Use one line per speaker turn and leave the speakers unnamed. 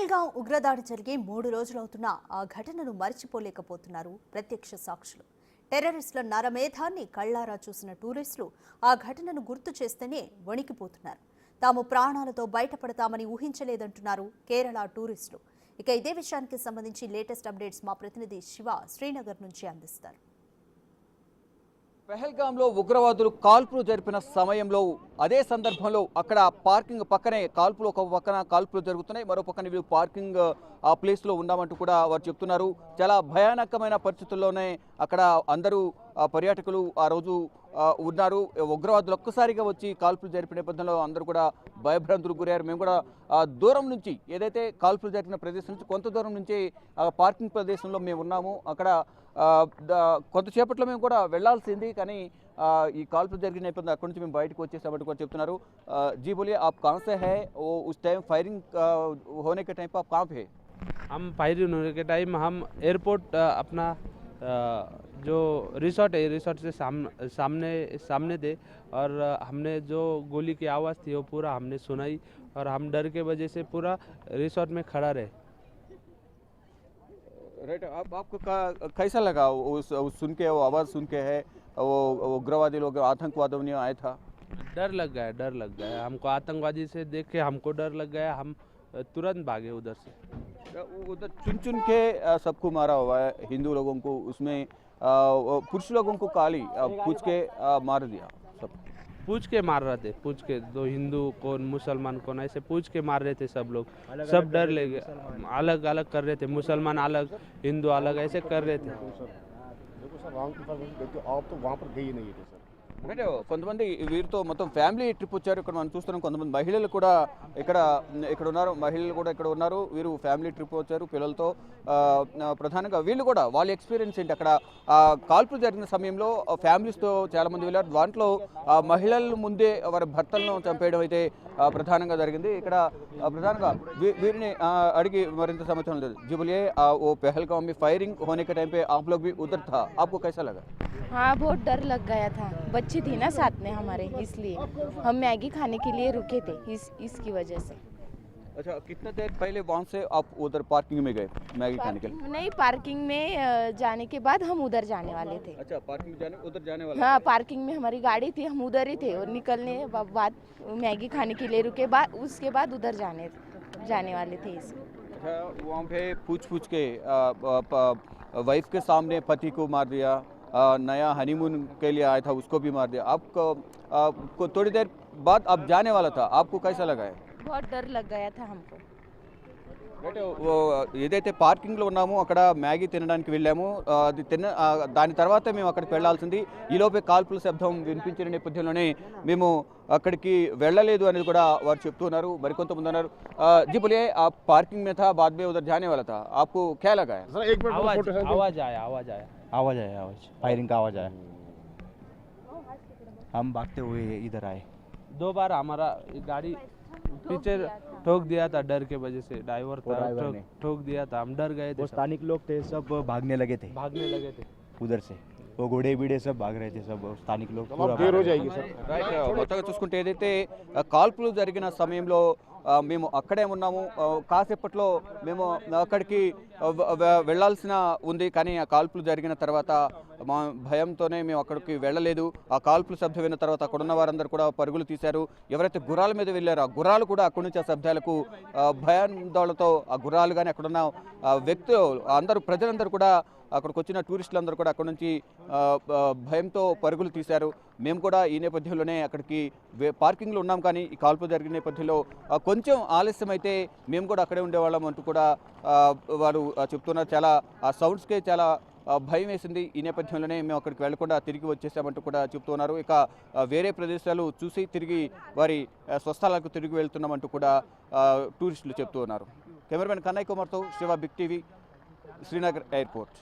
పహల్గాం ఉగ్రదాడి జరిగి 3 రోజులవుతున్నా ఆ ఘటనను మరిచిపోలేకపోతున్నారు ప్రత్యక్ష సాక్షులు. టెర్రరిస్టుల నరమేధాన్ని కళ్లారా చూసిన టూరిస్టులు ఆ ఘటనను గుర్తు చేస్తేనే వణికిపోతున్నారు. తాము ప్రాణాలతో బయటపడతామని ఊహించలేదంటున్నారు కేరళ టూరిస్టులు. ఇక ఇదే విషయానికి సంబంధించి లేటెస్ట్ అప్డేట్స్ మా ప్రతినిధి శివ శ్రీనగర్ నుంచి అందిస్తారు.
పహల్గాంలో ఉగ్రవాదులు కాల్పులు జరిపిన సమయంలో అదే సందర్భంలో అక్కడ పార్కింగ్ పక్కనే ఒక పక్కన కాల్పులు జరుగుతున్నాయి, మరో పక్కన వీళ్ళు పార్కింగ్ ఆ ప్లేస్లో ఉన్నామంటూ కూడా వారు చెప్తున్నారు. చాలా భయానకమైన పరిస్థితుల్లోనే అక్కడ అందరూ పర్యాటకులు ఆ రోజు ఉన్నారు. ఉగ్రవాదులు ఒక్కసారిగా వచ్చి కాల్పులు జరిపిన నేపథ్యంలో అందరూ కూడా భయభ్రాంతులకు గురయ్యారు. మేము కూడా దూరం నుంచి ఏదైతే కాల్పులు జరిపిన ప్రదేశం నుంచి కొంత దూరం నుంచి పార్కింగ్ ప్రదేశంలో మేము ఉన్నాము. అక్కడ కొంతసేపట్లో మేము కూడా వెళ్లాల్సింది, కానీ ఈ కాల్పులు జరిగిన నేపథ్యంలో అక్కడి నుంచి మేము బయటకు వచ్చేసామంటూ కూడా చెప్తున్నారు. जी बोलिए, आप कहाँ से है? वो उस टाइम फायरिंग होने के टाइम पर आप कहाँ पे है?
हम फायरिंग होने के टाइम हम एयरपोर्ट अपना जो रिसोर्ट है, रिसोर्ट से सामने थे और हमने जो गोली की आवाज़ थी वो पूरा हमने सुनाई और हम डर के वजह से पूरा रिसोर्ट में खड़ा रहे।
राइट, आपको कैसा लगा उस सुन के, वो आवाज़ सुन के है वो उग्रवादी लोग आतंकवादियों ने आया था?
डर लग गया हमको। आतंकवादी से देख के हमको डर लग गया, हम तुरंत भागे उधर से।
उधर चुन चुन के सबको मारा हुआ है, हिंदू लोगों को, उसमें पुरुष लोगों को काली पूछ के मार दिया। सब
पूछ के मार रहे थे, पूछ के दो हिंदू कौन मुसलमान कौन ऐसे पूछ के मार रहे थे सब लोग। सब डर ले गए, अलग अलग कर रहे थे, मुसलमान अलग हिंदू अलग ऐसे कर रहे थे।
देखो सर, राउंड की फर्क आप तो वहाँ पर गए ही नहीं थे सर।
అంటే కొంతమంది వీరితో మొత్తం ఫ్యామిలీ ట్రిప్ వచ్చారు. ఇక్కడ మనం చూస్తున్నాం కొంతమంది మహిళలు కూడా ఇక్కడ ఉన్నారు. మహిళలు కూడా ఇక్కడ ఉన్నారు. వీరు ఫ్యామిలీ ట్రిప్ వచ్చారు పిల్లలతో. ప్రధానంగా వీళ్ళు కూడా వాళ్ళ ఎక్స్పీరియన్స్ ఏంటి, అక్కడ కాల్పులు జరిగిన సమయంలో ఫ్యామిలీస్తో చాలామంది వెళ్ళారు. దాంట్లో మహిళల ముందే వారి భర్తలను చంపేయడం అయితే ప్రధానంగా జరిగింది. ఇక్కడ ప్రధానంగా వీరిని అడిగి మరింత సమాచారం లేదు. जी बोलिए, वो पहलगाम में फायरिंग होने के टाइम पे आप लोग भी उधर था, आपको कैसा लगा?
हाँ, बहुत डर लग गया था, बच्चे थी ना साथ में हमारे, इसलिए हम मैगी खाने के लिए रुके थे इसकी वजह से।
अच्छा, कितना देर पहले वहाँ से आप उधर पार्किंग में गए मैगी खाने के लिए?
नहीं, पार्किंग में जाने के बाद हम उधर जाने वाले थे।
अच्छा, पार्किंग उधर जाने वाले?
हाँ, पार्किंग में हमारी गाड़ी थी, हम उधर ही थे और निकलने बाद मैगी खाने के लिए रुके, उसके बाद उधर जाने वाले थे।
अच्छा, वहाँ पे पूछ के वाइफ के सामने पति को मार दिया, नया हनीमून के लिए आया था उसको भी मार दिया। आपको थोड़ी देर बाद आप जाने वाला था, आपको कैसा लगा है?
बहुत डर लग गया था हमको।
ఏదైతే పార్కింగ్లో ఉన్నామో అక్కడ మ్యాగీ తినడానికి వెళ్ళాము. అది దాని తర్వాత మేము అక్కడికి వెళ్లాల్సింది. ఈలోపే కాల్పుల శబ్దం వినిపించిన నేపథ్యంలోనే మేము అక్కడికి వెళ్ళలేదు అనేది కూడా వారు చెప్తున్నారు. మరికొంతమంది ఉన్నారు. जी बोलिए, आप पार्किंग में था, बाद में उधर जाने वाला था, आपको क्या लगा है?
सर एक मिनट,
आवाज आया
फायरिंग का आवाज आया। हम भागते हुए इधर आए।
2 बार हमारा गाड़ी पीछे ठोक दिया था, डर के वजह से ड्राइवर ठोक दिया था, हम डर गए थे।
वो स्थानिक लोग थे, सब भागने लगे थे उधर से, वो घोड़े बीड़े सब भाग रहे थे, सब स्थानिक लोग।
देर हो जाएगी सर।
రైట్, మొత్తంగా చూసుకుంటే ఏదైతే కాల్పులు జరిగిన సమయంలో మేము అక్కడే ఉన్నాము. కాసేపట్లో మేము అక్కడికి వెళ్లాల్సిన ఉంది, కానీ ఆ కాల్పులు జరిగిన తర్వాత మా భయంతోనే మేము అక్కడికి వెళ్ళలేదు. ఆ కాల్పుల శబ్దం విన్న తర్వాత అక్కడున్న వారందరూ కూడా పరుగులు తీశారు. ఎవరైతే గుర్రాల మీద వెళ్ళారో ఆ గుర్రాలు కూడా అక్కడి నుంచి ఆ శబ్దాలకు భయాందోళనతో ఆ గుర్రాలు కానీ అక్కడున్న వ్యక్తులు అందరూ ప్రజలందరూ కూడా అక్కడికి వచ్చిన టూరిస్టులందరూ కూడా అక్కడ నుంచి భయంతో పరుగులు తీశారు. మేము కూడా ఈ నేపథ్యంలోనే అక్కడికి పార్కింగ్లో ఉన్నాం, కానీ ఈ కాల్పు జరిగిన నేపథ్యంలో కొంచెం ఆలస్యం అయితే మేము కూడా అక్కడే ఉండేవాళ్ళం అంటూ కూడా వారు చెప్తున్నారు. చాలా ఆ సౌండ్స్కే చాలా భయం వేసింది. ఈ నేపథ్యంలోనే మేము అక్కడికి వెళ్లకుండా తిరిగి వచ్చేసామంటూ కూడా చెప్తున్నారు. ఇక వేరే ప్రదేశాలు చూసి తిరిగి వారి స్వస్థలాలకు తిరిగి వెళ్తున్నామంటూ కూడా టూరిస్టులు చెప్తూ ఉన్నారు. కెమెరామెన్ కన్నయ్య కుమార్తో Shiva, big TV, Srinagar airport.